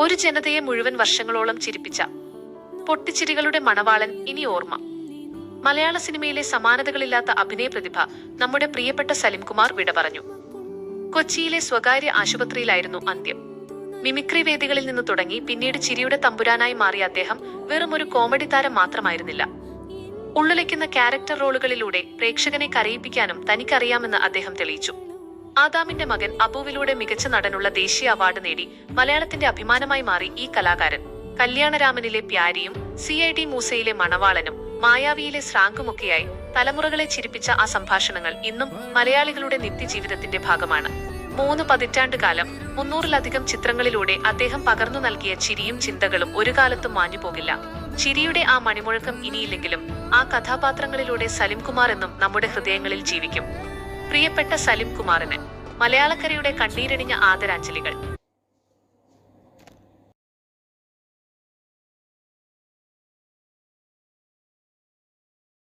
ഒരു ജനതയെ മുഴുവൻ വർഷങ്ങളോളം ചിരിപ്പിച്ച പൊട്ടിച്ചിരികളുടെ മണവാളൻ ഇനി ഓർമ്മ. മലയാള സിനിമയിലെ സമാനതകളില്ലാത്ത അഭിനയ പ്രതിഭ നമ്മുടെ പ്രിയപ്പെട്ട സലിംകുമാർ വിട പറഞ്ഞു. കൊച്ചിയിലെ സ്വകാര്യ ആശുപത്രിയിലായിരുന്നു അന്ത്യം. മിമിക്രി വേദികളിൽ നിന്ന് തുടങ്ങി പിന്നീട് ചിരിയുടെ തമ്പുരാനായി മാറിയ അദ്ദേഹം വെറും ഒരു കോമഡി താരം മാത്രമായിരുന്നില്ല. ഉള്ളുലയ്ക്കുന്ന ക്യാരക്ടർ റോളുകളിലൂടെ പ്രേക്ഷകനെ കരയിപ്പിക്കാനും തനിക്കറിയാമെന്ന് അദ്ദേഹം തെളിയിച്ചു. ആദാമിന്റെ മകൻ അബുവിലൂടെ മികച്ച നടനുള്ള ദേശീയ അവാർഡ് നേടി മലയാളത്തിന്റെ അഭിമാനമായി മാറി ഈ കലാകാരൻ. കല്യാണരാമനിലെ പ്യാരിയും CID മൂസയിലെ മണവാളനും മായാവിയിലെ ശ്രാങ്കുമൊക്കെയായി തലമുറകളെ ചിരിപ്പിച്ച ആ സംഭാഷണങ്ങൾ ഇന്നും മലയാളികളുടെ നിത്യജീവിതത്തിന്റെ ഭാഗമാണ്. 3 പതിറ്റാണ്ട് കാലം 300-ലധികം ചിത്രങ്ങളിലൂടെ അദ്ദേഹം പകർന്നു നൽകിയ ചിരിയും ചിന്തകളും ഒരു കാലത്തും മാഞ്ഞുപോകില്ല. ചിരിയുടെ ആ മണിമുഴക്കം ഇനിയില്ലെങ്കിലും ആ കഥാപാത്രങ്ങളിലൂടെ സലിംകുമാർ എന്നും നമ്മുടെ ഹൃദയങ്ങളിൽ ജീവിക്കും. പ്രിയപ്പെട്ട സലിംകുമാറിന് മലയാളക്കരയുടെ കണ്ണീരണിഞ്ഞ ആദരാഞ്ജലികൾ.